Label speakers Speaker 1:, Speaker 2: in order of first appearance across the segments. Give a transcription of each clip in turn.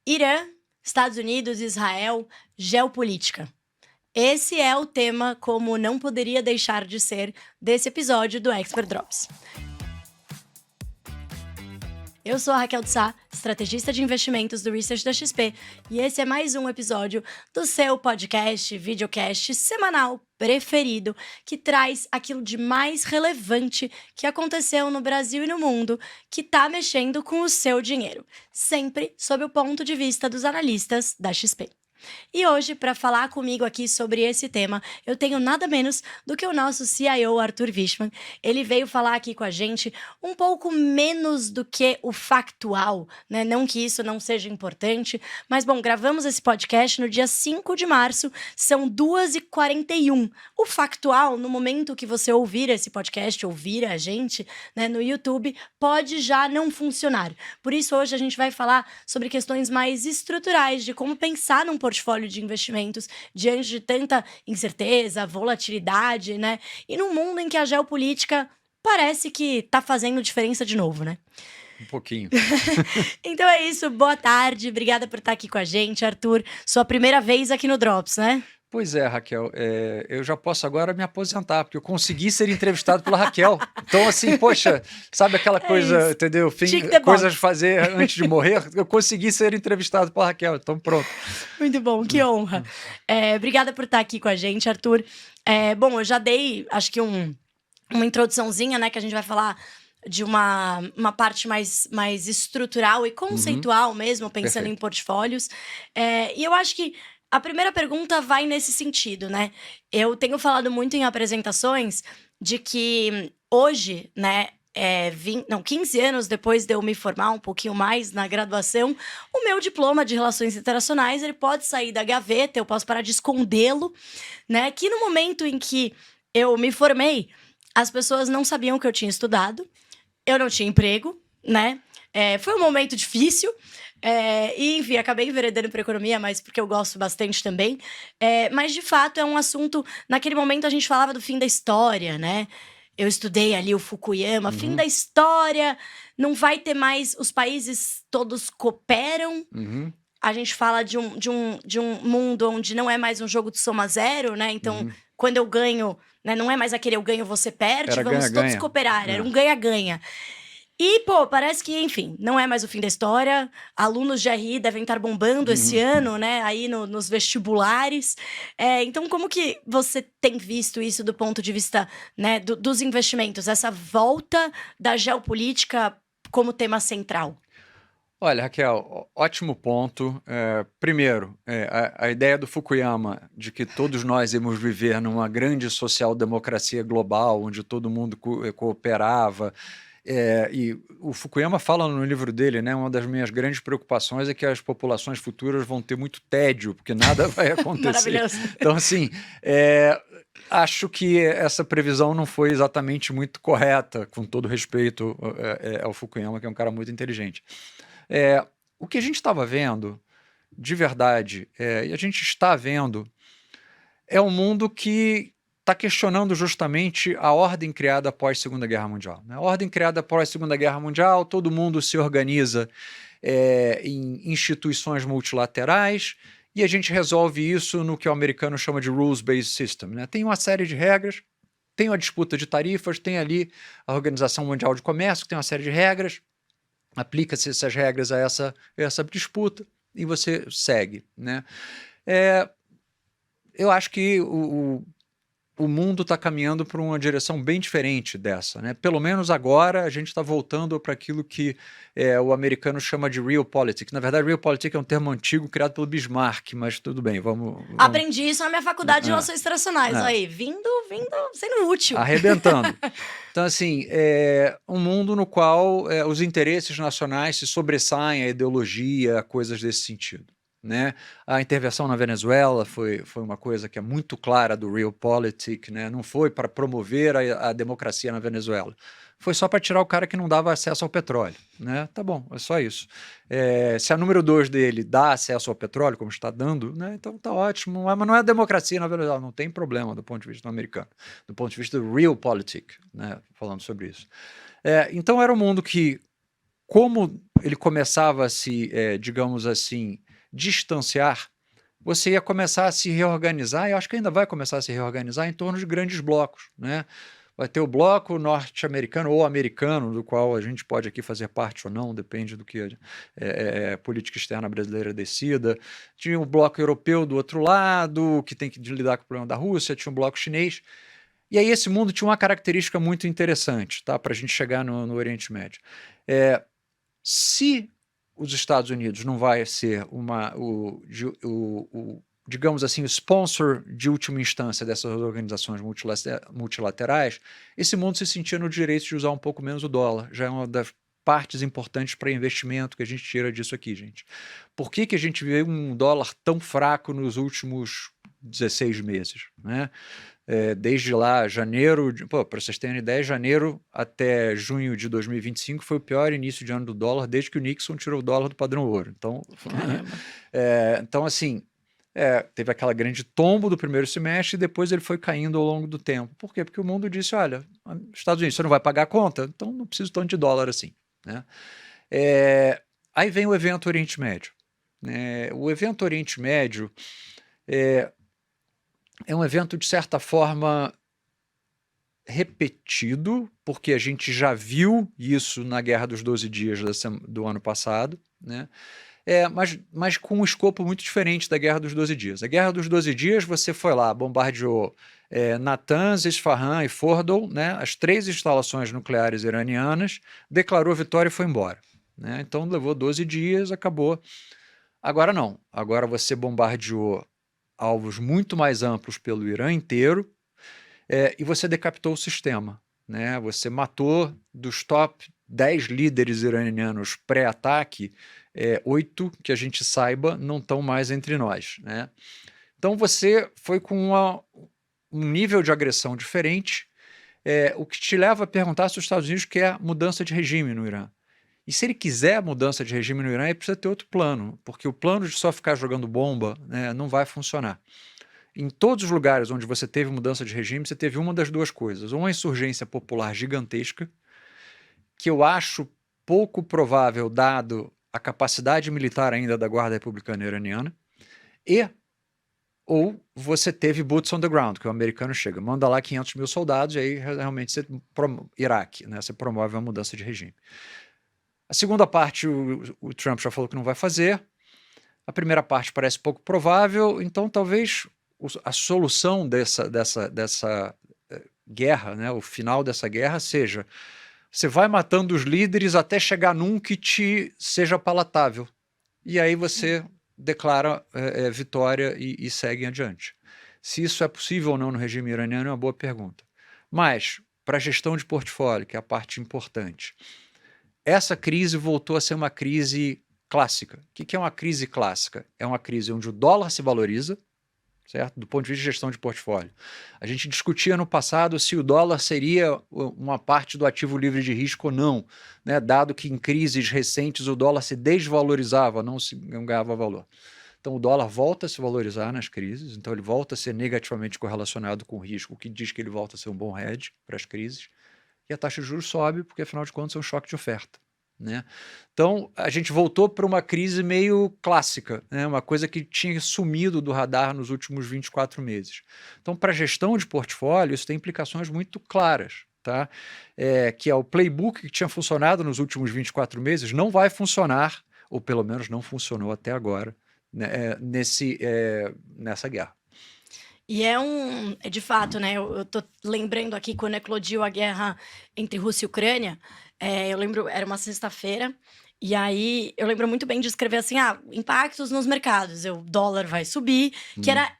Speaker 1: Irã, Estados Unidos, Israel, geopolítica. Esse é o tema, como não poderia deixar de ser, desse episódio do Expert Drops. Eu sou a Raquel de Sá, estrategista de investimentos do Research da XP, e esse é mais um episódio do seu podcast, videocast semanal preferido, que traz aquilo de mais relevante que aconteceu no Brasil e no mundo, que está mexendo com o seu dinheiro, sempre sob o ponto de vista dos analistas da XP. E hoje, para falar comigo aqui sobre esse tema, eu tenho nada menos do que o nosso CIO, Arthur Wichmann. Ele veio falar aqui com a gente um pouco menos do que o factual, né? Não que isso não seja importante, mas, bom, gravamos esse podcast no dia 5 de março, são 2h41. O factual, no momento que você ouvir esse podcast, ouvir a gente, né, no YouTube, pode já não funcionar. Por isso, hoje a gente vai falar sobre questões mais estruturais de como pensar num portfólio de investimentos diante de tanta incerteza, volatilidade, né? E num mundo em que a geopolítica parece que tá fazendo diferença de novo, né?
Speaker 2: Um pouquinho.
Speaker 1: Então é isso, boa tarde, obrigada por estar aqui com a gente, Arthur. Sua primeira vez aqui no Drops, né?
Speaker 2: Pois é, Raquel, eu já posso agora me aposentar, porque eu consegui ser entrevistado pela Raquel. Então, assim, poxa, sabe aquela coisa,
Speaker 1: isso.
Speaker 2: entendeu?
Speaker 1: Tic the
Speaker 2: Coisas
Speaker 1: box.
Speaker 2: fazer antes de morrer? Eu consegui ser entrevistado pela Raquel, então pronto.
Speaker 1: Muito bom, que honra. Obrigada por estar aqui com a gente, Arthur. Bom, eu já dei, acho que uma introduçãozinha, né, que a gente vai falar de uma parte mais estrutural e conceitual mesmo, pensando
Speaker 2: Perfeito.
Speaker 1: em portfólios. E eu acho que a primeira pergunta vai nesse sentido, né? Eu tenho falado muito em apresentações de que hoje, né, 15 anos depois de eu me formar um pouquinho mais na graduação, o meu diploma de Relações Internacionais, ele pode sair da gaveta, eu posso parar de escondê-lo, né? Que no momento em que eu me formei, as pessoas não sabiam que eu tinha estudado, eu não tinha emprego, né? Foi um momento difícil, e enfim, acabei enveredando para economia, mas porque eu gosto bastante também. Mas de fato é um assunto. Naquele momento a gente falava do fim da história, né? Eu estudei ali o Fukuyama, fim da história, não vai ter mais. Os países todos cooperam. A gente fala de um mundo onde não é mais um jogo de soma zero, né? Então, quando eu ganho, né, não é mais aquele eu ganho, você perde,
Speaker 2: Era
Speaker 1: vamos todos
Speaker 2: ganha-ganha.
Speaker 1: cooperar, era um ganha-ganha. E, pô, parece que, enfim, não é mais o fim da história. Alunos de RI devem estar bombando esse ano, né? Aí nos vestibulares. Então, como que você tem visto isso do ponto de vista, né, dos investimentos? Essa volta da geopolítica como tema central?
Speaker 2: Olha, Raquel, ótimo ponto. Primeiro, a ideia do Fukuyama de que todos nós íamos viver numa grande social-democracia global, onde todo mundo cooperava. E o Fukuyama fala no livro dele, né, uma das minhas grandes preocupações é que as populações futuras vão ter muito tédio, porque nada vai acontecer.
Speaker 1: Maravilhoso.
Speaker 2: Então, assim, acho que essa previsão não foi exatamente muito correta, com todo respeito ao Fukuyama, que é um cara muito inteligente. O que a gente estava vendo, de verdade, e a gente está vendo, é um mundo que está questionando justamente a ordem criada após a Segunda Guerra Mundial. A ordem criada após a Segunda Guerra Mundial, todo mundo se organiza em instituições multilaterais e a gente resolve isso no que o americano chama de rules-based system. Né? Tem uma série de regras, tem a disputa de tarifas, tem ali a Organização Mundial de Comércio, que tem uma série de regras, aplica-se essas regras a essa disputa e você segue. Né? Eu acho que o mundo está caminhando para uma direção bem diferente dessa. Né? Pelo menos agora a gente está voltando para aquilo que o americano chama de realpolitik. Na verdade, realpolitik é um termo antigo criado pelo Bismarck, mas tudo bem, vamos...
Speaker 1: Aprendi isso na minha faculdade de Relações Internacionais. Aí, vindo, sendo útil.
Speaker 2: Arrebentando. Então, assim, um mundo no qual os interesses nacionais se sobressaem à ideologia, a coisas desse sentido. Né? A intervenção na Venezuela foi uma coisa que é muito clara do realpolitik, né? Não foi para promover a democracia na Venezuela, foi só para tirar o cara que não dava acesso ao petróleo. Né? Tá bom, é só isso. Se a número 2 dele dá acesso ao petróleo, como está dando, né? Então tá ótimo, mas não é democracia na Venezuela, não tem problema do ponto de vista americano, do ponto de vista do realpolitik, né? Falando sobre isso. Então era um mundo que como ele começava a se, digamos assim, distanciar, você ia começar a se reorganizar, e acho que ainda vai começar a se reorganizar em torno de grandes blocos, né? Vai ter o bloco norte-americano ou americano, do qual a gente pode aqui fazer parte ou não, depende do que a política externa brasileira decida. Tinha o bloco europeu do outro lado, que tem que lidar com o problema da Rússia, tinha o bloco chinês. E aí esse mundo tinha uma característica muito interessante, tá? Para a gente chegar no Oriente Médio. Se os Estados Unidos não vai ser digamos assim, o sponsor de última instância dessas organizações multilaterais, esse mundo se sentia no direito de usar um pouco menos o dólar. Já é uma das partes importantes para investimento que a gente tira disso aqui, gente. Por que a gente vê um dólar tão fraco nos últimos 16 meses, né? Desde lá, janeiro, para vocês terem ideia, janeiro até junho de 2025 foi o pior início de ano do dólar desde que o Nixon tirou o dólar do padrão ouro. Então, então assim, teve aquela grande tombo do primeiro semestre e depois ele foi caindo ao longo do tempo. Por quê? Porque o mundo disse, olha, Estados Unidos, você não vai pagar a conta, então não preciso tanto de dólar assim, né? Aí vem o evento Oriente Médio. O evento Oriente Médio é um evento, de certa forma, repetido, porque a gente já viu isso na Guerra dos 12 Dias do ano passado, né? Mas com um escopo muito diferente da Guerra dos 12 Dias. A Guerra dos 12 Dias, você foi lá, bombardeou Natanz, Isfahan e Fordow, né, as 3 instalações nucleares iranianas, declarou vitória e foi embora, né? Então levou 12 dias, acabou. Agora não. Agora você bombardeou alvos muito mais amplos pelo Irã inteiro, e você decapitou o sistema, né? Você matou dos top 10 líderes iranianos pré-ataque, 8, que a gente saiba, não estão mais entre nós, né? Então você foi com um nível de agressão diferente, o que te leva a perguntar se os Estados Unidos quer mudança de regime no Irã. E se ele quiser mudança de regime no Irã, ele precisa ter outro plano, porque o plano de só ficar jogando bomba, né, não vai funcionar. Em todos os lugares onde você teve mudança de regime, você teve uma das duas coisas. Uma insurgência popular gigantesca, que eu acho pouco provável, dado a capacidade militar ainda da Guarda Republicana Iraniana, ou você teve boots on the ground, que o americano chega, manda lá 500 mil soldados, e aí realmente você Iraque, né, você promove uma mudança de regime. A segunda parte, o Trump já falou que não vai fazer. A primeira parte parece pouco provável, então talvez a solução dessa guerra, né, o final dessa guerra seja: você vai matando os líderes até chegar num que te seja palatável. E aí você declara vitória e segue adiante. Se isso é possível ou não no regime iraniano é uma boa pergunta. Mas, para a gestão de portfólio, que é a parte importante, essa crise voltou a ser uma crise clássica. O que é uma crise clássica? É uma crise onde o dólar se valoriza, certo? Do ponto de vista de gestão de portfólio. A gente discutia no passado se o dólar seria uma parte do ativo livre de risco ou não, né? Dado que em crises recentes o dólar se desvalorizava, não ganhava valor. Então o dólar volta a se valorizar nas crises, então ele volta a ser negativamente correlacionado com o risco, o que diz que ele volta a ser um bom hedge para as crises. E a taxa de juros sobe, porque afinal de contas é um choque de oferta, né? Então a gente voltou para uma crise meio clássica, né? Uma coisa que tinha sumido do radar nos últimos 24 meses. Então, para a gestão de portfólio, isso tem implicações muito claras, tá? Que é o playbook que tinha funcionado nos últimos 24 meses não vai funcionar, ou pelo menos não funcionou até agora, né, nessa guerra.
Speaker 1: E é de fato, né? Eu tô lembrando aqui quando eclodiu a guerra entre Rússia e Ucrânia. Eu lembro, era uma sexta-feira, e aí eu lembro muito bem de escrever assim: impactos nos mercados, o dólar vai subir, que era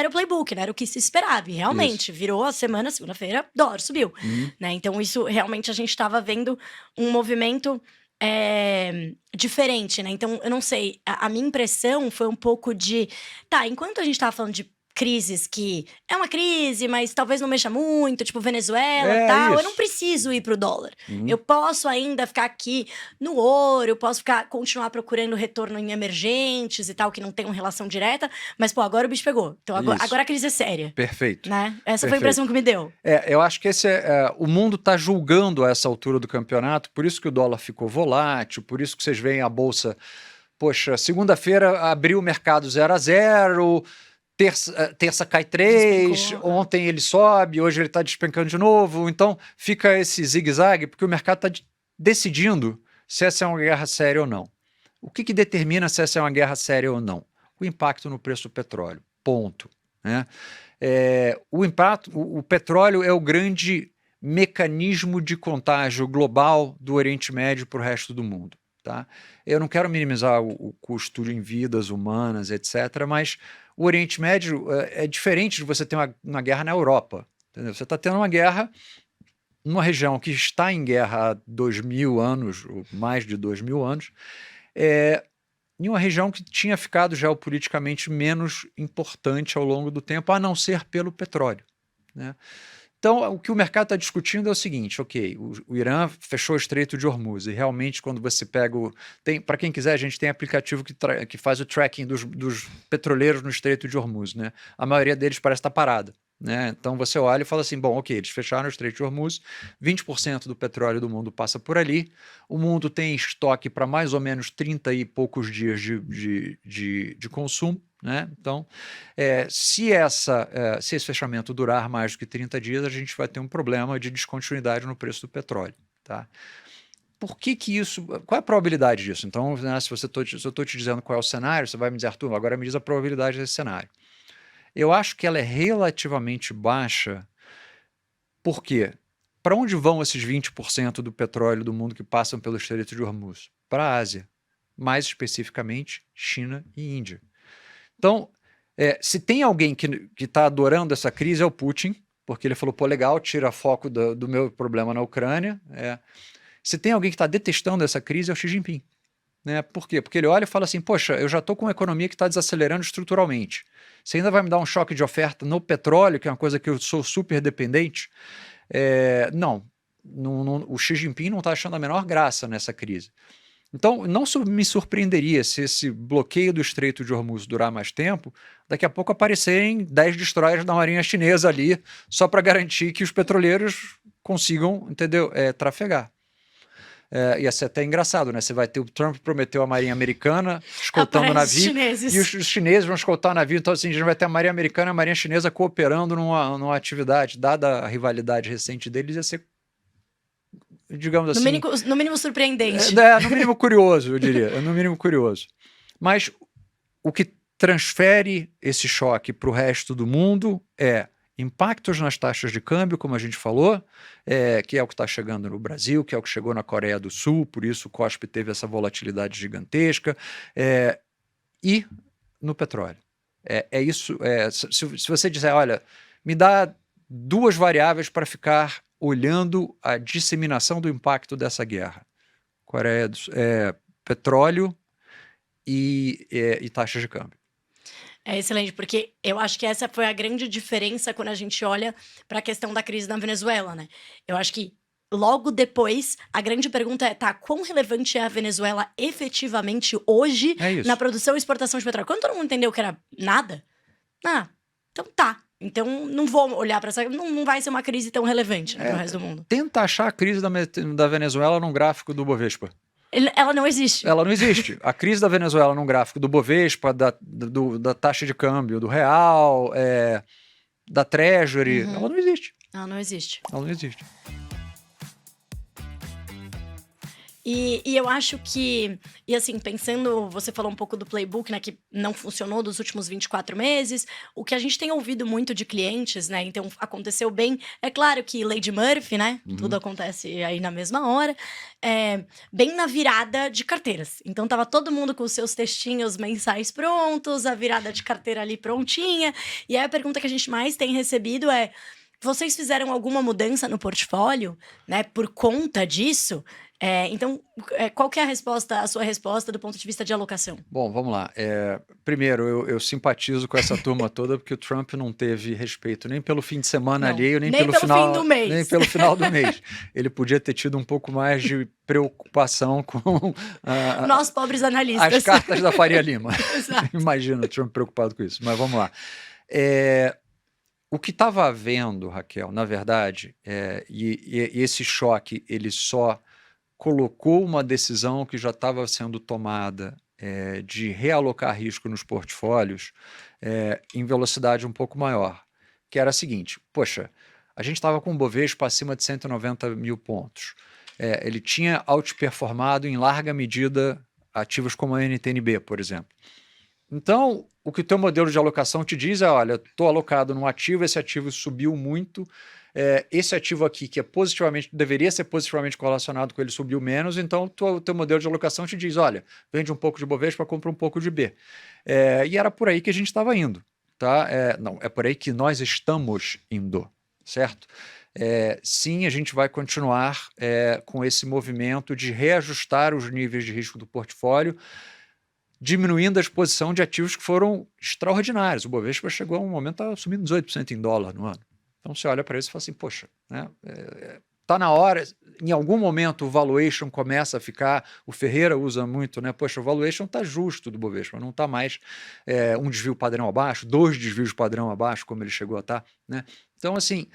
Speaker 1: o playbook, né? Era o que se esperava. E realmente, virou a semana, segunda-feira, dólar subiu. Né? Então, isso realmente a gente estava vendo um movimento diferente, né? Então, eu não sei, a minha impressão foi um pouco de... Tá, enquanto a gente tava falando de crises que é uma crise, mas talvez não mexa muito, tipo Venezuela e tal, eu não preciso ir pro dólar. Eu posso ainda ficar aqui no ouro, eu posso continuar procurando retorno em emergentes e tal, que não tem uma relação direta, mas, pô, agora o bicho pegou. Então agora a crise é séria.
Speaker 2: Perfeito.
Speaker 1: Né? Essa foi a impressão que me deu.
Speaker 2: Eu acho que o mundo está julgando a essa altura do campeonato, por isso que o dólar ficou volátil, por isso que vocês veem a Bolsa, poxa, segunda-feira abriu o mercado 0-0, terça cai 3,
Speaker 1: Despencou.
Speaker 2: ontem ele sobe, hoje ele está despencando de novo. Então fica esse zigue-zague, porque o mercado está decidindo se essa é uma guerra séria ou não. O que determina se essa é uma guerra séria ou não? O impacto no preço do petróleo. Ponto. Né? O petróleo é o grande mecanismo de contágio global do Oriente Médio para o resto do mundo. Tá? Eu não quero minimizar o custo em vidas humanas, etc., mas o Oriente Médio é diferente de você ter uma guerra na Europa. Entendeu? Você está tendo uma guerra numa região que está em guerra há 2000 anos, ou mais de 2000 anos, em uma região que tinha ficado geopoliticamente menos importante ao longo do tempo, a não ser pelo petróleo. Né? Então, o que o mercado está discutindo é o seguinte, ok, o Irã fechou o Estreito de Hormuz, e realmente quando você pega para quem quiser, a gente tem aplicativo que faz o tracking dos petroleiros no Estreito de Hormuz, né? A maioria deles parece estar parada. Né? Então você olha e fala assim, bom, ok, eles fecharam o Estreito de Hormuz, 20% do petróleo do mundo passa por ali, o mundo tem estoque para mais ou menos 30 e poucos dias de consumo, né? Então, se esse fechamento durar mais do que 30 dias, a gente vai ter um problema de descontinuidade no preço do petróleo. Tá? Por que isso... Qual é a probabilidade disso? Então, né, se eu estou te dizendo qual é o cenário, você vai me dizer, Arthur, agora me diz a probabilidade desse cenário. Eu acho que ela é relativamente baixa, porque para onde vão esses 20% do petróleo do mundo que passam pelo Estreito de Hormuz? Para a Ásia, mais especificamente China e Índia. Então, se tem alguém que está adorando essa crise é o Putin, porque ele falou, pô, legal, tira foco do meu problema na Ucrânia. Se tem alguém que está detestando essa crise é o Xi Jinping. Né? Por quê? Porque ele olha e fala assim, poxa, eu já estou com uma economia que está desacelerando estruturalmente. Você ainda vai me dar um choque de oferta no petróleo, que é uma coisa que eu sou super dependente? Não, o Xi Jinping não está achando a menor graça nessa crise. Então, não me surpreenderia se esse bloqueio do Estreito de Hormuz durar mais tempo, daqui a pouco aparecerem 10 destroyers da Marinha Chinesa ali, só para garantir que os petroleiros consigam, entendeu, trafegar. Ia ser até engraçado, né? Você vai ter o Trump prometeu a Marinha Americana escoltando o navio, e os chineses vão escoltar o navio, então assim, a gente vai ter a Marinha Americana e a Marinha Chinesa cooperando numa atividade, dada a rivalidade recente deles, ia ser, digamos assim...
Speaker 1: No mínimo surpreendente.
Speaker 2: No mínimo curioso, eu diria. No mínimo curioso. Mas o que transfere esse choque para o resto do mundo é impactos nas taxas de câmbio, como a gente falou, que é o que está chegando no Brasil, que é o que chegou na Coreia do Sul, por isso o COSP teve essa volatilidade gigantesca, e no petróleo. Isso. Se você disser, olha, me dá duas variáveis para ficar olhando a disseminação do impacto dessa guerra. Petróleo e taxas de câmbio.
Speaker 1: É excelente, porque eu acho que essa foi a grande diferença quando a gente olha para a questão da crise na Venezuela, né? Eu acho que logo depois, a grande pergunta é, quão relevante é a Venezuela efetivamente hoje na produção e exportação de petróleo? Quando todo mundo entendeu que era nada, então tá. Então, não vou olhar para essa... Não vai ser uma crise tão relevante no resto do mundo.
Speaker 2: Tenta achar a crise da Venezuela num gráfico do Bovespa.
Speaker 1: Ela não existe.
Speaker 2: Ela não existe. A crise da Venezuela num gráfico do Bovespa, da taxa de câmbio do real, da Treasury, ela não existe.
Speaker 1: Ela não existe.
Speaker 2: Ela não existe.
Speaker 1: E eu acho que, e assim, pensando, você falou um pouco do playbook, né, que não funcionou dos últimos 24 meses, o que a gente tem ouvido muito de clientes, né, então aconteceu bem, é claro que Lady Murphy, né, tudo acontece aí na mesma hora, bem na virada de carteiras. Então tava todo mundo com os seus textinhos mensais prontos, a virada de carteira ali prontinha, e aí a pergunta que a gente mais tem recebido é, vocês fizeram alguma mudança no portfólio, né, por conta disso? Então, qual que é a sua resposta do ponto de vista de alocação?
Speaker 2: Bom, vamos lá. Primeiro, eu simpatizo com essa turma toda, porque o Trump não teve respeito nem pelo fim de semana
Speaker 1: Não,
Speaker 2: alheio,
Speaker 1: nem pelo fim do mês.
Speaker 2: nem pelo final do mês. Ele podia ter tido um pouco mais de preocupação com
Speaker 1: Nós, pobres analistas.
Speaker 2: as cartas da Faria Lima.
Speaker 1: Exato.
Speaker 2: Imagina o Trump preocupado com isso. Mas vamos lá. O que estava havendo, Raquel, na verdade, e esse choque, ele só colocou uma decisão que já estava sendo tomada de realocar risco nos portfólios em velocidade um pouco maior, que era a seguinte: poxa, a gente estava com o Bovespa acima de 190 mil pontos. Ele tinha outperformado em larga medida ativos como a NTNB, por exemplo. Então, o que o teu modelo de alocação te diz é, olha, estou alocado num ativo, esse ativo subiu muito, esse ativo aqui, que deveria ser positivamente correlacionado com ele, subiu menos, então o teu modelo de alocação te diz, olha, vende um pouco de Bovespa, compra um pouco de B. E era por aí que a gente estava indo, tá? Não, é por aí que nós estamos indo, certo? Sim, a gente vai continuar com esse movimento de reajustar os níveis de risco do portfólio, diminuindo a exposição de ativos que foram extraordinários. O Bovespa chegou a um momento, estava subindo 18% em dólar no ano. Então você olha para isso e fala assim, poxa, né, tá na hora, em algum momento o valuation começa a ficar, o Ferreira usa muito, né? Poxa, o valuation está justo do Bovespa, não está mais um desvio padrão abaixo, 2 desvios padrão abaixo, como ele chegou a estar, né? Então, assim,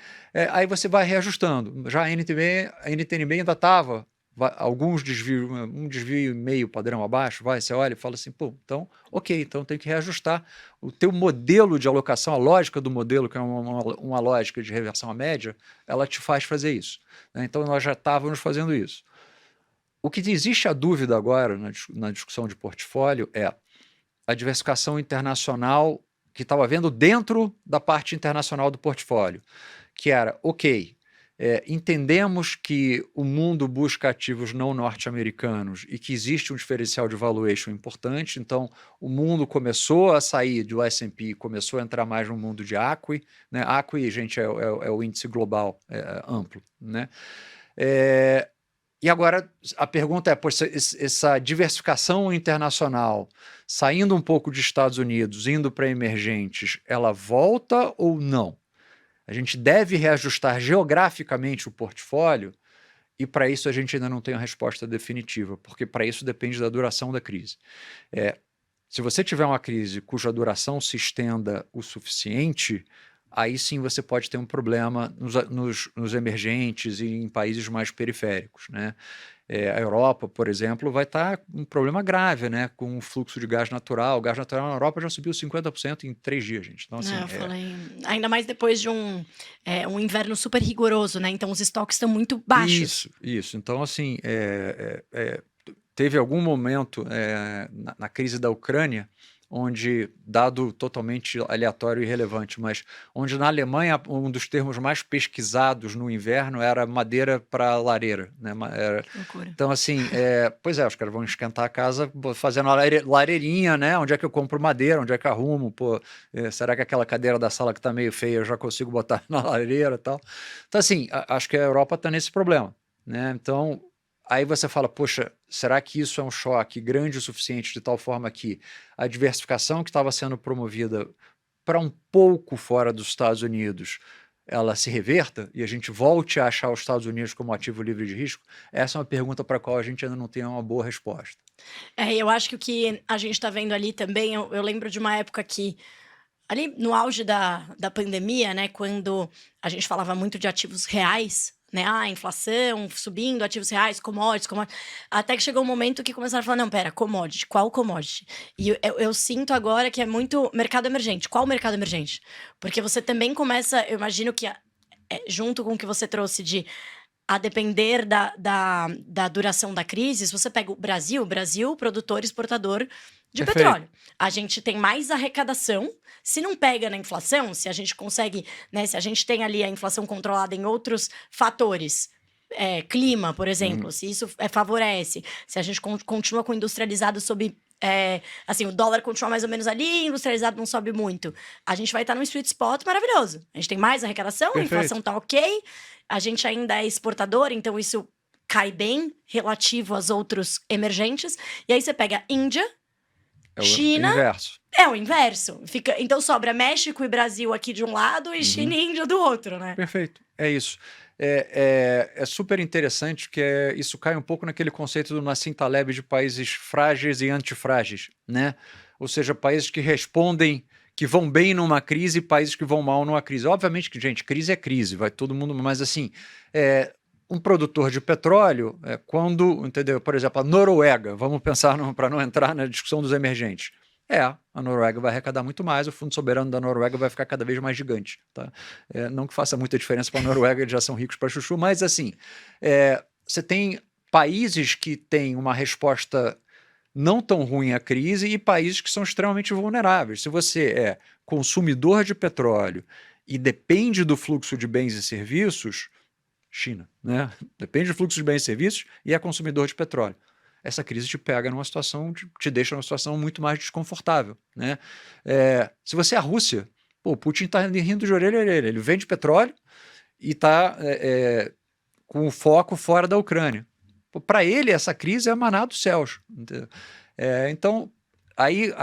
Speaker 2: aí você vai reajustando. Já a NTNB ainda estava alguns desvios, um desvio e meio padrão abaixo, você olha e fala assim, pô, então, ok, então tem que reajustar o teu modelo de alocação, a lógica do modelo, que é uma lógica de reversão à média, ela te faz fazer isso, né? Então nós já estávamos fazendo isso. O que existe a dúvida agora na discussão de portfólio é a diversificação internacional que estava havendo dentro da parte internacional do portfólio, que era, ok, entendemos que o mundo busca ativos não norte-americanos e que existe um diferencial de valuation importante, então o mundo começou a sair do S&P, começou a entrar mais no mundo de ACWI, né? ACWI, gente, é o índice global amplo, né? E agora a pergunta é, poxa, essa diversificação internacional, saindo um pouco dos Estados Unidos, indo para emergentes, ela volta ou não? A gente deve reajustar geograficamente o portfólio e para isso a gente ainda não tem a resposta definitiva, porque para isso depende da duração da crise. Se você tiver uma crise cuja duração se estenda o suficiente, aí sim você pode ter um problema nos emergentes e em países mais periféricos, né? A Europa, por exemplo, vai estar com um problema grave, né? Com o fluxo de gás natural. O gás natural na Europa já subiu 50% em 3 dias, gente. Então, assim,
Speaker 1: eu falei, ainda mais depois de um inverno super rigoroso, né? Então os estoques estão muito baixos.
Speaker 2: Isso. Então, assim, teve algum momento na crise da Ucrânia, onde, dado totalmente aleatório e irrelevante, mas onde na Alemanha um dos termos mais pesquisados no inverno era madeira para lareira, né?
Speaker 1: Que loucura.
Speaker 2: Então, assim, pois os caras vão esquentar a casa fazendo a lareirinha, né? Onde é que eu compro madeira? Onde é que eu arrumo? Pô, será que aquela cadeira da sala que está meio feia eu já consigo botar na lareira e tal? Então, assim, acho que a Europa está nesse problema, né? Então, aí você fala, poxa, será que isso é um choque grande o suficiente de tal forma que a diversificação que estava sendo promovida para um pouco fora dos Estados Unidos, ela se reverta e a gente volte a achar os Estados Unidos como ativo livre de risco? Essa é uma pergunta para a qual a gente ainda não tem uma boa resposta.
Speaker 1: Eu acho que o que a gente está vendo ali também, eu lembro de uma época que, ali no auge da pandemia, né, quando a gente falava muito de ativos reais, né? Inflação subindo, ativos reais, commodities. Até que chegou um momento que começaram a falar, não, pera, commodity, qual commodity? E eu sinto agora que é muito mercado emergente. Qual mercado emergente? Porque você também começa, eu imagino que junto com o que você trouxe a depender da duração da crise, se você pega o Brasil, produtor e exportador de petróleo. A gente tem mais arrecadação. Se não pega na inflação, se a gente consegue, né, se a gente tem ali a inflação controlada em outros fatores, clima, por exemplo, se isso favorece, se a gente continua com industrializado sob... assim, o dólar continua mais ou menos ali, industrializado não sobe muito. A gente vai estar num sweet spot maravilhoso. A gente tem mais arrecadação, a inflação tá ok, a gente ainda é exportador, então isso cai bem relativo aos outros emergentes. E aí você pega Índia,
Speaker 2: É o
Speaker 1: China,
Speaker 2: inverso.
Speaker 1: é o inverso. Então sobra México e Brasil aqui de um lado e China e Índia do outro, né?
Speaker 2: Perfeito, é isso. É super interessante que isso cai um pouco naquele conceito do Nassim Taleb de países frágeis e antifrágeis, né? Ou seja, países que respondem, que vão bem numa crise e países que vão mal numa crise. Obviamente que, gente, crise é crise, vai todo mundo, mas assim, um produtor de petróleo, quando, entendeu? Por exemplo, a Noruega, vamos pensar para não entrar na discussão dos emergentes. A Noruega vai arrecadar muito mais, o Fundo Soberano da Noruega vai ficar cada vez mais gigante. Tá? Não que faça muita diferença para a Noruega, eles já são ricos para chuchu, mas assim, você tem países que têm uma resposta não tão ruim à crise e países que são extremamente vulneráveis. Se você é consumidor de petróleo e depende do fluxo de bens e serviços, China, né? Depende do fluxo de bens e serviços e é consumidor de petróleo. Essa crise te pega numa situação, te deixa numa situação muito mais desconfortável, né? Se você é a Rússia, o Putin está rindo de orelha a orelha. Ele vende petróleo e está com o foco fora da Ucrânia. Para ele, essa crise é maná dos céus. Então, aí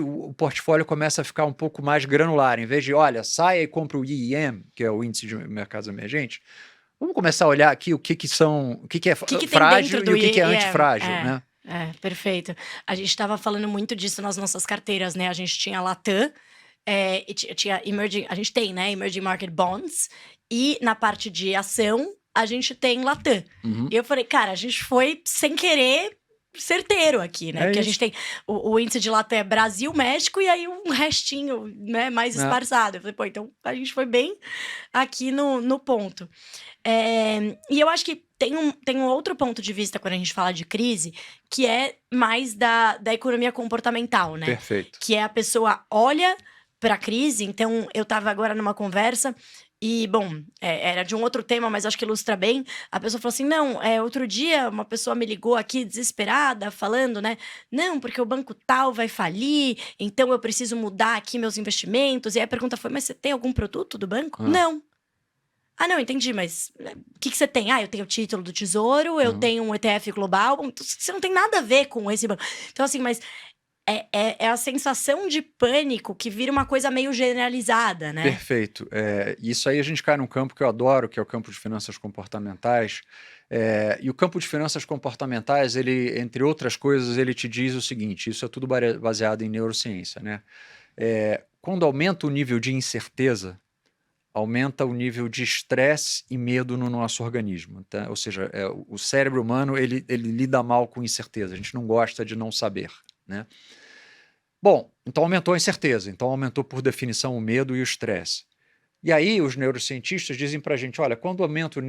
Speaker 2: o portfólio começa a ficar um pouco mais granular. Em vez de, olha, saia e compra o IEM, que é o Índice de Mercados Emergentes, vamos começar a olhar aqui o que é frágil e o que é antifrágil, né?
Speaker 1: Perfeito. A gente estava falando muito disso nas nossas carteiras, né? A gente tinha Latam, e tinha a gente tem, né? Emerging Market Bonds, e na parte de ação, a gente tem Latam. E eu falei, cara, a gente foi sem querer certeiro aqui, né? Porque a gente tem o índice de Latam é Brasil, México e aí um restinho, né, mais esparçado. Eu falei, pô, então a gente foi bem aqui no ponto. E eu acho que tem um outro ponto de vista quando a gente fala de crise, que é mais da economia comportamental, né?
Speaker 2: Perfeito.
Speaker 1: Que é a pessoa olha para a crise. Então, eu estava agora numa conversa e, bom, era de um outro tema, mas acho que ilustra bem. A pessoa falou assim, não, outro dia uma pessoa me ligou aqui desesperada, falando, né? Não, porque o banco tal vai falir, então eu preciso mudar aqui meus investimentos. E aí a pergunta foi, mas você tem algum produto do banco? Não. Ah, não, entendi, mas o que você tem? Eu tenho o título do Tesouro, eu tenho um ETF global. Então, você não tem nada a ver com esse banco. Então, assim, mas é a sensação de pânico que vira uma coisa meio generalizada, né?
Speaker 2: Perfeito. Isso aí a gente cai num campo que eu adoro, que é o campo de finanças comportamentais. E o campo de finanças comportamentais, ele, entre outras coisas, ele te diz o seguinte, isso é tudo baseado em neurociência, né? Quando aumenta o nível de incerteza, aumenta o nível de estresse e medo no nosso organismo. Tá? Ou seja, o cérebro humano ele lida mal com incerteza, a gente não gosta de não saber, né? Bom, então aumentou a incerteza, então aumentou por definição o medo e o estresse. E aí os neurocientistas dizem para a gente, olha, quando aumenta o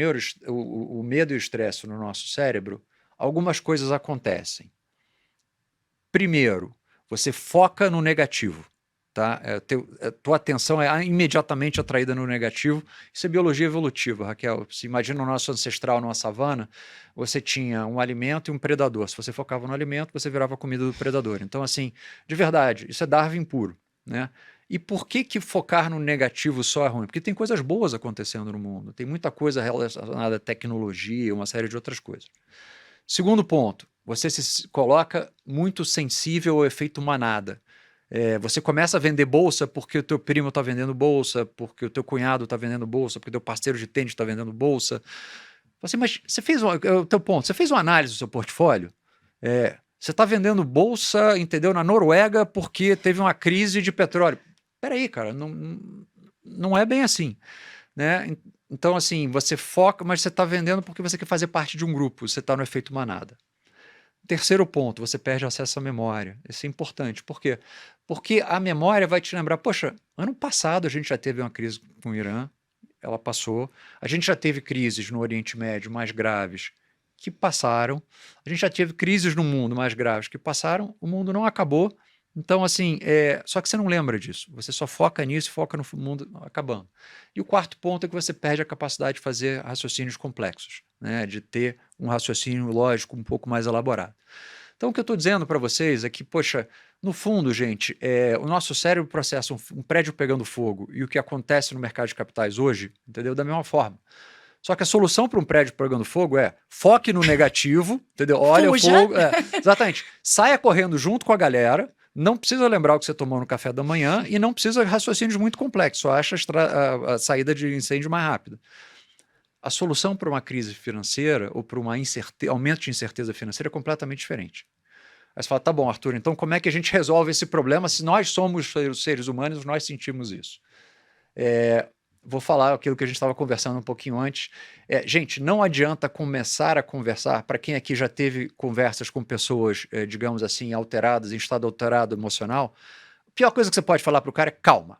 Speaker 2: medo e o estresse no nosso cérebro, algumas coisas acontecem. Primeiro, você foca no negativo. Tá? Tua atenção é imediatamente atraída no negativo. Isso é biologia evolutiva, Raquel. Se imagina o nosso ancestral numa savana, você tinha um alimento e um predador. Se você focava no alimento, você virava comida do predador. Então, assim, de verdade, isso é Darwin puro, né? E por que focar no negativo só é ruim? Porque tem coisas boas acontecendo no mundo. Tem muita coisa relacionada à tecnologia, uma série de outras coisas. Segundo ponto, você se coloca muito sensível ao efeito manada. Você começa a vender bolsa porque o teu primo está vendendo bolsa, porque o teu cunhado está vendendo bolsa, porque o teu parceiro de tênis está vendendo bolsa. Mas você fez o teu ponto, você fez uma análise do seu portfólio? Você está vendendo bolsa, entendeu, na Noruega porque teve uma crise de petróleo. Peraí, cara, não é bem assim, né? Então, assim, você foca, mas você está vendendo porque você quer fazer parte de um grupo, você está no efeito manada. Terceiro ponto, você perde acesso à memória. Isso é importante. Por quê? Porque a memória vai te lembrar, poxa, ano passado a gente já teve uma crise com o Irã, ela passou. A gente já teve crises no Oriente Médio mais graves que passaram. A gente já teve crises no mundo mais graves que passaram. O mundo não acabou. Então, assim, só que você não lembra disso. Você só foca nisso e foca no mundo acabando. E o quarto ponto é que você perde a capacidade de fazer raciocínios complexos, né? De ter um raciocínio lógico um pouco mais elaborado. Então, o que eu estou dizendo para vocês é que, poxa, no fundo, gente, o nosso cérebro processa um prédio pegando fogo e o que acontece no mercado de capitais hoje, entendeu? Da mesma forma. Só que a solução para um prédio pegando fogo é foque no negativo, entendeu? Olha o fogo. Exatamente. Saia correndo junto com a galera, não precisa lembrar o que você tomou no café da manhã e não precisa de raciocínios muito complexos, só acha a saída de incêndio mais rápida. A solução para uma crise financeira ou para um aumento de incerteza financeira é completamente diferente. Aí você fala, tá bom, Arthur, então como é que a gente resolve esse problema se nós somos os seres humanos, nós sentimos isso? Vou falar aquilo que a gente estava conversando um pouquinho antes. Gente, não adianta começar a conversar, para quem aqui já teve conversas com pessoas, digamos assim, alteradas, em estado alterado emocional, a pior coisa que você pode falar para o cara é calma.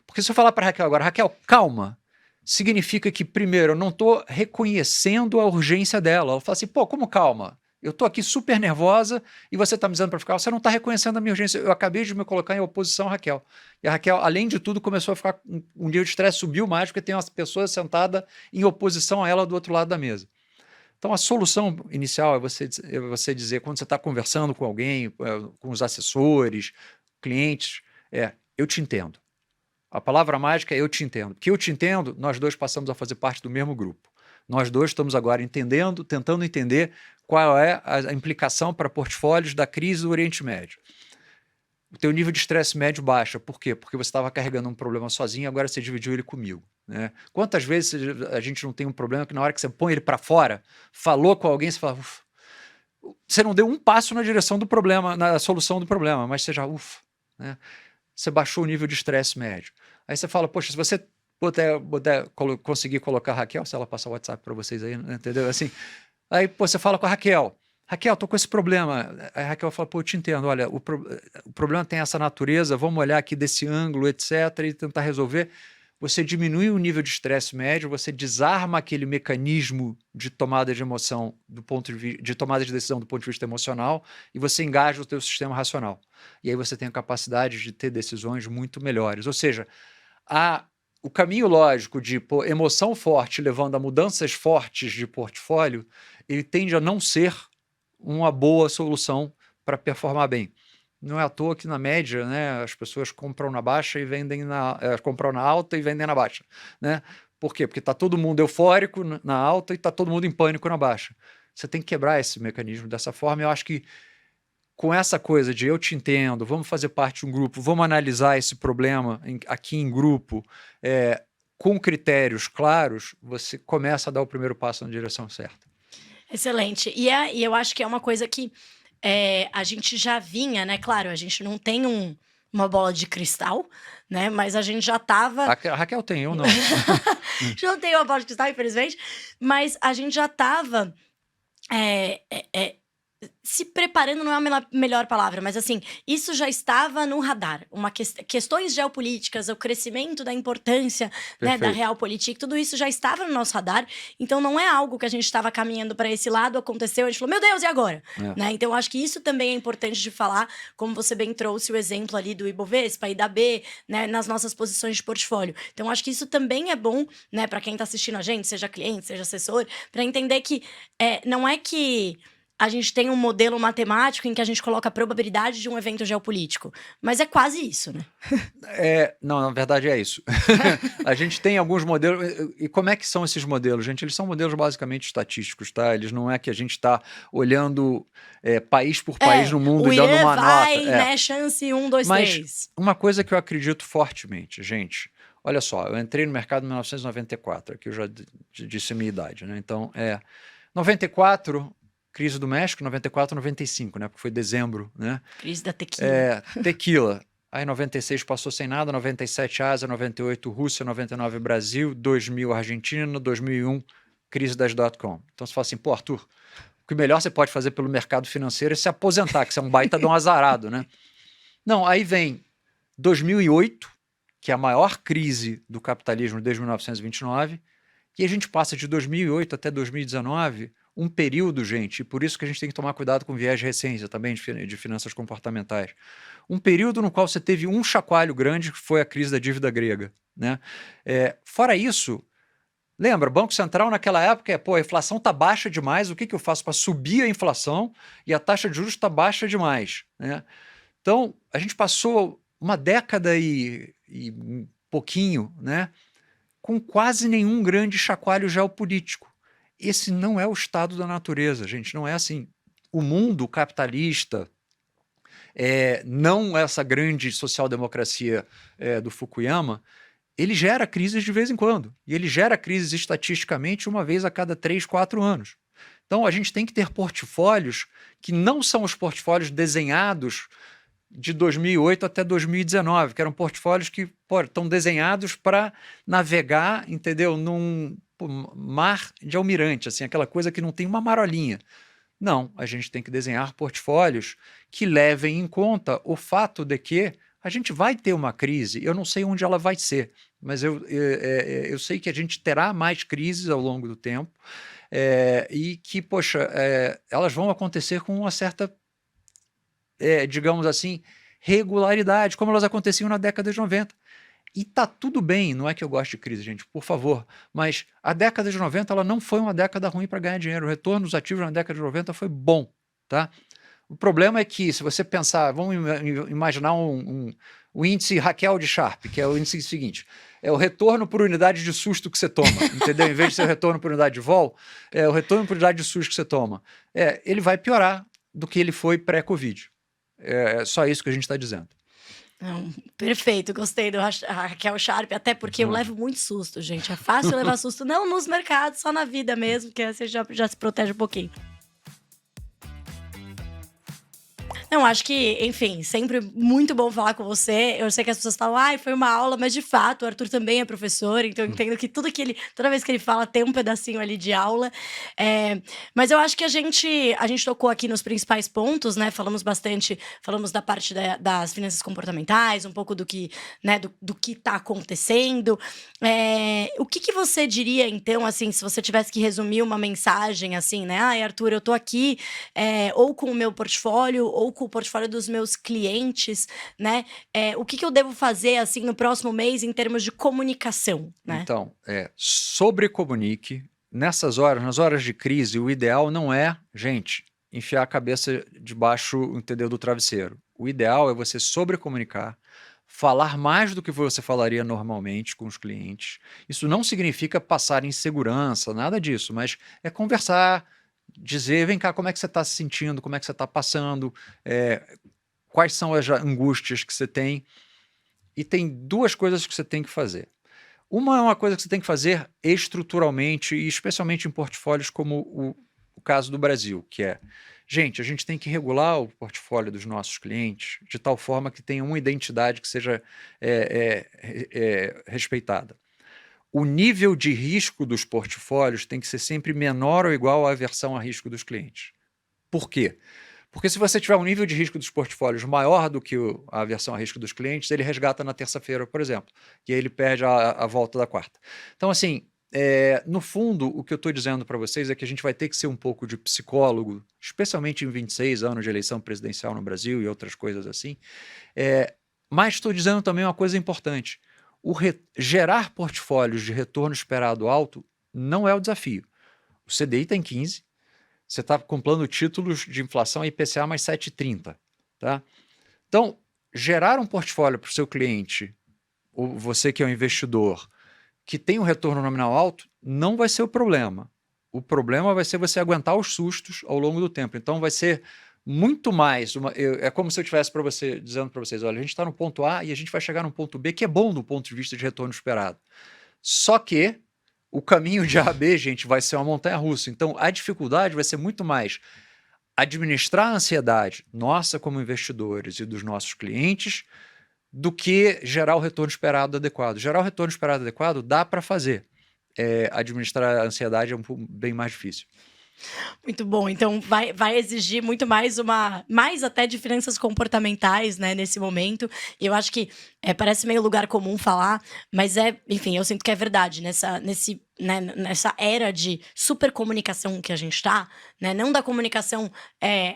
Speaker 2: Porque se eu falar para a Raquel agora, Raquel, calma, significa que, primeiro, eu não estou reconhecendo a urgência dela. Ela fala assim, pô, como calma? Eu estou aqui super nervosa e você está me dizendo para ficar, você não está reconhecendo a minha urgência. Eu acabei de me colocar em oposição à Raquel. E a Raquel, além de tudo, começou a ficar, um nível de estresse subiu mais porque tem uma pessoa sentada em oposição a ela do outro lado da mesa. Então, a solução inicial é você dizer, quando você está conversando com alguém, com os assessores, clientes, eu te entendo. A palavra mágica é eu te entendo. Porque eu te entendo, nós dois passamos a fazer parte do mesmo grupo. Nós dois estamos agora tentando entender qual é a implicação para portfólios da crise do Oriente Médio. O teu nível de estresse médio baixa. Por quê? Porque você estava carregando um problema sozinho e agora você dividiu ele comigo. Né? Quantas vezes a gente não tem um problema que na hora que você põe ele para fora, falou com alguém, você fala, ufa, você não deu um passo na direção do problema, na solução do problema, mas você já, ufa, né? Você baixou o nível de estresse médio. Aí você fala, poxa, se você conseguir colocar a Raquel, se ela passar o WhatsApp para vocês aí, entendeu? Assim, aí você fala com a Raquel, tô com esse problema. Aí a Raquel fala, pô, eu te entendo, olha, o problema tem essa natureza, vamos olhar aqui desse ângulo, etc, e tentar resolver. Você diminui o nível de estresse médio, você desarma aquele mecanismo de tomada de emoção, de tomada de decisão do ponto de vista emocional, e você engaja o teu sistema racional. E aí você tem a capacidade de ter decisões muito melhores. Ou seja, o caminho lógico de emoção forte levando a mudanças fortes de portfólio, ele tende a não ser uma boa solução para performar bem. Não é à toa que, na média, né, as pessoas compram na baixa e vendem compram na alta e vendem na baixa. Né? Por quê? Porque está todo mundo eufórico na alta e está todo mundo em pânico na baixa. Você tem que quebrar esse mecanismo dessa forma. Eu acho que com essa coisa de eu te entendo, vamos fazer parte de um grupo, vamos analisar esse problema aqui em grupo, com critérios claros, você começa a dar o primeiro passo na direção certa.
Speaker 1: Excelente. E eu acho que é uma coisa que a gente já vinha, né? Claro, a gente não tem uma bola de cristal, né? Mas a gente já tava...
Speaker 2: A Raquel tem, eu não.
Speaker 1: Já não tem uma bola de cristal, infelizmente. Mas a gente já tava... se preparando não é a melhor palavra, mas assim, isso já estava no radar. Questões geopolíticas, o crescimento da importância, né, da realpolitik, tudo isso já estava no nosso radar. Então não é algo que a gente estava caminhando para esse lado, aconteceu, a gente falou, meu Deus, e agora? Né? Então eu acho que isso também é importante de falar, como você bem trouxe o exemplo ali do Ibovespa e da B, né, nas nossas posições de portfólio. Então eu acho que isso também é bom, né, para quem está assistindo a gente, seja cliente, seja assessor, para entender que não é que a gente tem um modelo matemático em que a gente coloca a probabilidade de um evento geopolítico. Mas é quase isso, né?
Speaker 2: Não, na verdade é isso. A gente tem alguns modelos. E como é que são esses modelos, gente? Eles são modelos basicamente estatísticos, tá? Eles não é que a gente está olhando país por país no mundo e dando uma
Speaker 1: vai,
Speaker 2: nota.
Speaker 1: Né? Chance 1, 2, 3.
Speaker 2: Mas uma coisa que eu acredito fortemente, gente. Olha só, eu entrei no mercado em 1994, aqui eu já disse a minha idade, né? Então, 94... Crise do México, 94, 95, né? Porque foi dezembro, né?
Speaker 1: Crise da tequila.
Speaker 2: Tequila. Aí 96 passou sem nada, 97 Ásia, 98 Rússia, 99 Brasil, 2000 Argentina, 2001 crise das .com. Então você fala assim, pô, Arthur, o que melhor você pode fazer pelo mercado financeiro é se aposentar, que você é um baita de um azarado, né? Não, aí vem 2008, que é a maior crise do capitalismo desde 1929, e a gente passa de 2008 até 2019... um período, gente, e por isso que a gente tem que tomar cuidado com viés de recência também, de finanças comportamentais. Um período no qual você teve um chacoalho grande, que foi a crise da dívida grega. Né? Fora isso, lembra, Banco Central naquela época, a inflação está baixa demais, o que eu faço para subir a inflação e a taxa de juros está baixa demais? Né? Então, a gente passou uma década e pouquinho, né? com quase nenhum grande chacoalho geopolítico. Esse não é o estado da natureza, gente, não é assim. O mundo capitalista, não essa grande social-democracia do Fukuyama, ele gera crises de vez em quando. E ele gera crises estatisticamente uma vez a cada 3, 4 anos. Então, a gente tem que ter portfólios que não são os portfólios desenhados de 2008 até 2019, que eram portfólios que estão desenhados para navegar, entendeu, num mar de almirante, assim, aquela coisa que não tem uma marolinha. Não, a gente tem que desenhar portfólios que levem em conta o fato de que a gente vai ter uma crise. Eu não sei onde ela vai ser, mas eu sei que a gente terá mais crises ao longo do tempo, e que, poxa, elas vão acontecer com uma certa, digamos assim, regularidade, como elas aconteciam na década de 90. E tá tudo bem, não é que eu gosto de crise, gente, por favor, mas a década de 90 ela não foi uma década ruim para ganhar dinheiro. O retorno dos ativos na década de 90 foi bom, tá? O problema é que, se você pensar, vamos imaginar o índice Raquel de Sharpe, que é o índice seguinte, é o retorno por unidade de susto que você toma, entendeu? Em vez de ser o retorno por unidade de vol, é o retorno por unidade de susto que você toma. Ele vai piorar do que ele foi pré-Covid. É só isso que a gente está dizendo.
Speaker 1: Não, perfeito, gostei do Raquel Sharp, até porque eu levo muito susto, gente. É fácil levar susto, não nos mercados, só na vida mesmo, que aí você já se protege um pouquinho. Não, acho que, enfim, sempre muito bom falar com você. Eu sei que as pessoas falam, ai, foi uma aula, mas de fato, o Arthur também é professor, então eu entendo que toda vez que ele fala, tem um pedacinho ali de aula. Mas eu acho que a gente tocou aqui nos principais pontos, né? Falamos da parte das finanças comportamentais, um pouco do que, né, do que tá acontecendo. O que você diria, então, assim, se você tivesse que resumir uma mensagem, assim, né? Ai, Arthur, eu tô aqui, ou com o meu portfólio, ou com o portfólio dos meus clientes, né? O que eu devo fazer, assim, no próximo mês em termos de comunicação, né?
Speaker 2: Então, sobrecomunique. Nessas horas, nas horas de crise, o ideal não é, gente, enfiar a cabeça debaixo, entendeu, do travesseiro. O ideal é você sobrecomunicar, falar mais do que você falaria normalmente com os clientes. Isso não significa passar insegurança, nada disso, mas é conversar, dizer, vem cá, como é que você está se sentindo, como é que você está passando, quais são as angústias que você tem. E tem duas coisas que você tem que fazer. Uma é uma coisa que você tem que fazer estruturalmente, e especialmente em portfólios como o caso do Brasil, que é, gente, a gente tem que regular o portfólio dos nossos clientes de tal forma que tenha uma identidade que seja respeitada. O nível de risco dos portfólios tem que ser sempre menor ou igual à aversão a risco dos clientes. Por quê? Porque se você tiver um nível de risco dos portfólios maior do que a aversão a risco dos clientes, ele resgata na terça-feira, por exemplo, e aí ele perde a volta da quarta. Então, assim, no fundo, o que eu estou dizendo para vocês é que a gente vai ter que ser um pouco de psicólogo, especialmente em 26 anos de eleição presidencial no Brasil e outras coisas assim, mas estou dizendo também uma coisa importante. Gerar portfólios de retorno esperado alto não é o desafio. O CDI tem 15, você está comprando títulos de inflação IPCA mais 7,30. Tá? Então, gerar um portfólio para o seu cliente, ou você que é um investidor, que tem um retorno nominal alto, não vai ser o problema. O problema vai ser você aguentar os sustos ao longo do tempo. Então, vai ser muito mais, é como se eu estivesse dizendo para vocês, olha, a gente está no ponto A e a gente vai chegar no ponto B, que é bom do ponto de vista de retorno esperado. Só que o caminho de A a B, gente, vai ser uma montanha-russa. Então, a dificuldade vai ser muito mais administrar a ansiedade nossa como investidores e dos nossos clientes do que gerar o retorno esperado adequado. Gerar o retorno esperado adequado dá para fazer. Administrar a ansiedade é bem mais difícil.
Speaker 1: Muito bom. Então, vai exigir muito mais mais até de finanças comportamentais, né, nesse momento. E eu acho que parece meio lugar comum falar, mas enfim, eu sinto que é verdade nessa era de super comunicação que a gente tá, né? Não da comunicação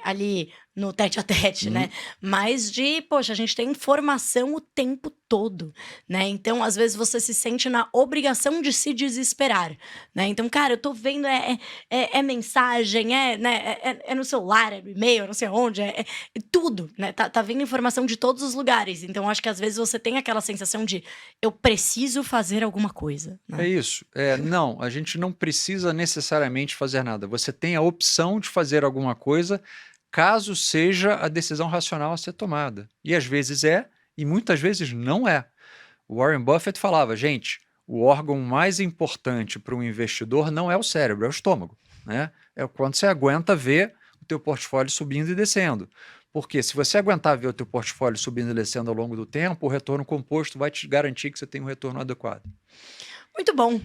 Speaker 1: ali no tete-a-tete, né? Mas poxa, a gente tem informação o tempo todo, né? Então, às vezes, você se sente na obrigação de se desesperar, né? Então, cara, eu tô vendo, é mensagem, né? É no celular, é no e-mail, é não sei onde, é tudo, né? Tá vindo informação de todos os lugares. Então, acho que às vezes você tem aquela sensação de eu preciso fazer alguma coisa,
Speaker 2: É
Speaker 1: né?
Speaker 2: isso. Não, a gente não precisa necessariamente fazer nada. Você tem a opção de fazer alguma coisa, caso seja a decisão racional a ser tomada. E às vezes e muitas vezes não é. O Warren Buffett falava, gente, o órgão mais importante para um investidor não é o cérebro, é o estômago, né? É quando você aguenta ver o teu portfólio subindo e descendo. Porque se você aguentar ver o teu portfólio subindo e descendo ao longo do tempo, o retorno composto vai te garantir que você tem um retorno adequado.
Speaker 1: Muito bom.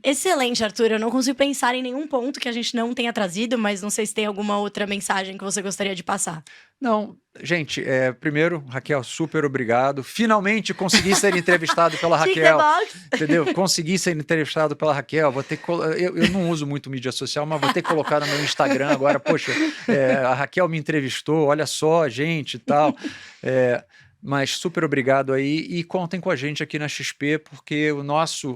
Speaker 1: Excelente, Arthur. Eu não consigo pensar em nenhum ponto que a gente não tenha trazido, mas não sei se tem alguma outra mensagem que você gostaria de passar.
Speaker 2: Não, gente, primeiro, Raquel, super obrigado. Finalmente consegui ser entrevistado pela
Speaker 1: Tick the
Speaker 2: Raquel.
Speaker 1: box.
Speaker 2: Entendeu? Consegui ser entrevistado pela Raquel. Vou ter eu não uso muito mídia social, mas vou ter que colocar no meu Instagram agora. Poxa, a Raquel me entrevistou, olha só, gente e tal. Mas super obrigado aí e contem com a gente aqui na XP, porque o nosso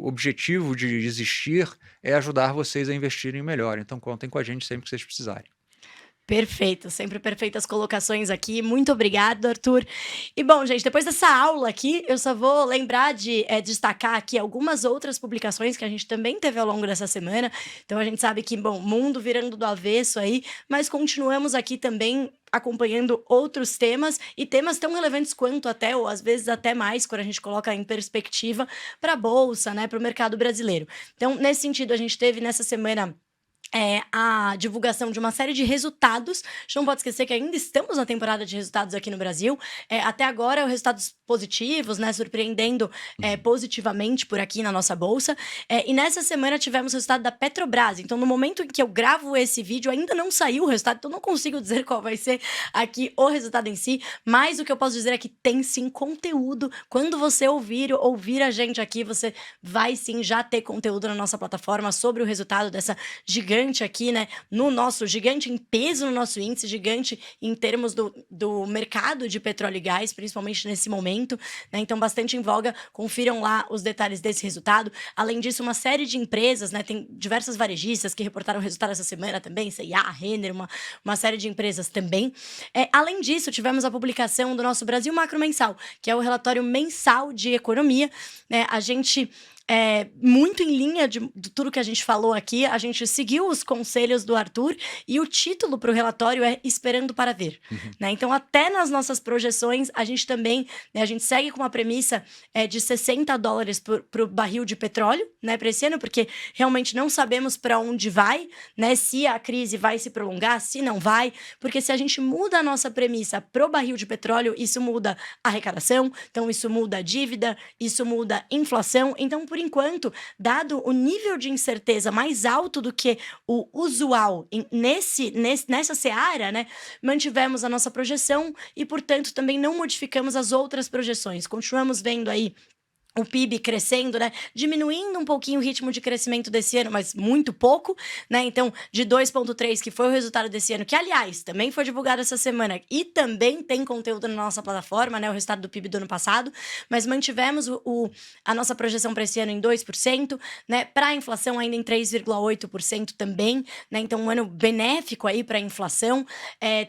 Speaker 2: objetivo de existir é ajudar vocês a investirem melhor. Então contem com a gente sempre que vocês precisarem.
Speaker 1: Perfeito, sempre perfeitas colocações aqui. Muito obrigado, Arthur. E bom, gente, depois dessa aula aqui, eu só vou lembrar de destacar aqui algumas outras publicações que a gente também teve ao longo dessa semana. Então a gente sabe que, bom, mundo virando do avesso aí, mas continuamos aqui também acompanhando outros temas e temas tão relevantes quanto até, ou às vezes até mais, quando a gente coloca em perspectiva para a Bolsa, né, para o mercado brasileiro. Então, nesse sentido, a gente teve nessa semana a divulgação de uma série de resultados. A gente não pode esquecer que ainda estamos na temporada de resultados aqui no Brasil. Até agora, resultados positivos, né? Surpreendendo positivamente por aqui na nossa bolsa. E nessa semana tivemos o resultado da Petrobras. Então, no momento em que eu gravo esse vídeo, ainda não saiu o resultado, então não consigo dizer qual vai ser aqui o resultado em si. Mas o que eu posso dizer é que tem sim conteúdo. Quando você ouvir a gente aqui, você vai sim já ter conteúdo na nossa plataforma sobre o resultado dessa gigante aqui, né, no nosso gigante em peso no nosso índice, gigante em termos do mercado de petróleo e gás, principalmente nesse momento, né, então bastante em voga. Confiram lá os detalhes desse resultado. Além disso, uma série de empresas, né, tem diversas varejistas que reportaram resultado essa semana também, C&A, Renner, uma série de empresas também. Além disso, tivemos a publicação do nosso Brasil Macro Mensal, que é o relatório mensal de economia, né, a gente muito em linha de tudo que a gente falou aqui, a gente seguiu os conselhos do Arthur e o título para o relatório é Esperando para Ver. Né? Então, até nas nossas projeções, a gente também, né, a gente segue com uma premissa de $60 para o barril de petróleo, né, para esse ano, porque realmente não sabemos para onde vai, né, se a crise vai se prolongar, se não vai, porque se a gente muda a nossa premissa para o barril de petróleo, isso muda a arrecadação, então isso muda a dívida, isso muda a inflação. Então, por enquanto, dado o nível de incerteza mais alto do que o usual nessa seara, né, mantivemos a nossa projeção e, portanto, também não modificamos as outras projeções. Continuamos vendo aí o PIB crescendo, né? Diminuindo um pouquinho o ritmo de crescimento desse ano, mas muito pouco, né? Então, de 2,3, que foi o resultado desse ano, que, aliás, também foi divulgado essa semana e também tem conteúdo na nossa plataforma, né? O resultado do PIB do ano passado, mas mantivemos a nossa projeção para esse ano em 2%, né? Para a inflação ainda em 3,8% também, né? Então, um ano benéfico aí para a inflação.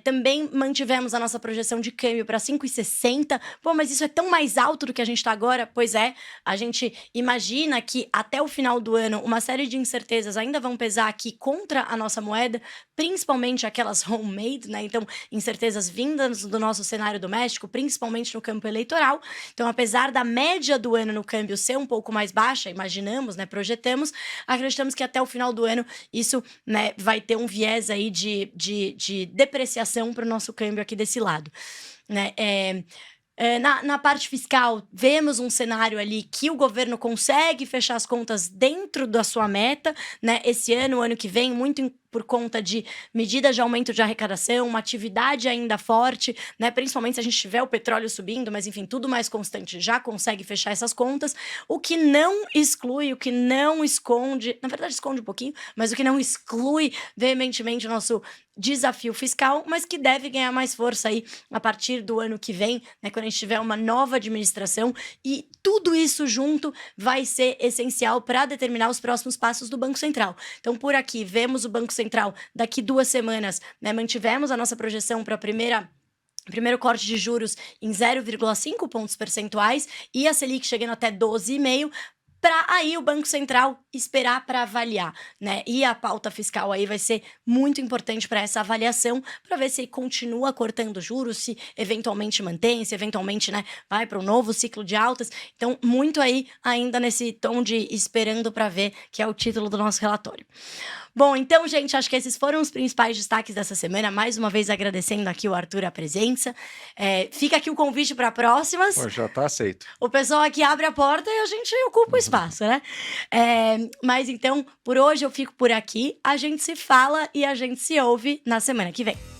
Speaker 1: Também mantivemos a nossa projeção de câmbio para 5,60. Pô, mas isso é tão mais alto do que a gente está agora? Pois é. A gente imagina que até o final do ano uma série de incertezas ainda vão pesar aqui contra a nossa moeda, principalmente aquelas homemade, né? Então, incertezas vindas do nosso cenário doméstico, principalmente no campo eleitoral. Então, apesar da média do ano no câmbio ser um pouco mais baixa, imaginamos, né, projetamos, acreditamos que até o final do ano isso, né, vai ter um viés aí de depreciação para o nosso câmbio aqui desse lado, né? Na parte fiscal, vemos um cenário ali que o governo consegue fechar as contas dentro da sua meta, né? Esse ano, o ano que vem, muito por conta de medidas de aumento de arrecadação, uma atividade ainda forte, né? Principalmente se a gente tiver o petróleo subindo, mas enfim, tudo mais constante já consegue fechar essas contas. O que não exclui, o que não esconde, na verdade esconde um pouquinho, mas o que não exclui veementemente o nosso desafio fiscal, mas que deve ganhar mais força aí a partir do ano que vem, né, quando a gente tiver uma nova administração, e tudo isso junto vai ser essencial para determinar os próximos passos do Banco Central. Então, por aqui, vemos o Banco Central daqui 2 semanas, né, mantivemos a nossa projeção para primeiro corte de juros em 0,5 pontos percentuais e a Selic chegando até 12,5%, para aí o Banco Central esperar para avaliar, né? E a pauta fiscal aí vai ser muito importante para essa avaliação, para ver se continua cortando juros, se eventualmente mantém, se eventualmente, né, vai para um novo ciclo de altas. Então, muito aí ainda nesse tom de esperando para ver, que é o título do nosso relatório. Bom, então, gente, acho que esses foram os principais destaques dessa semana. Mais uma vez agradecendo aqui o Arthur a presença. Fica aqui o convite para próximas.
Speaker 2: Pô, já tá aceito.
Speaker 1: O pessoal aqui abre a porta e a gente ocupa o espaço, né? Mas então, por hoje eu fico por aqui. A gente se fala e a gente se ouve na semana que vem.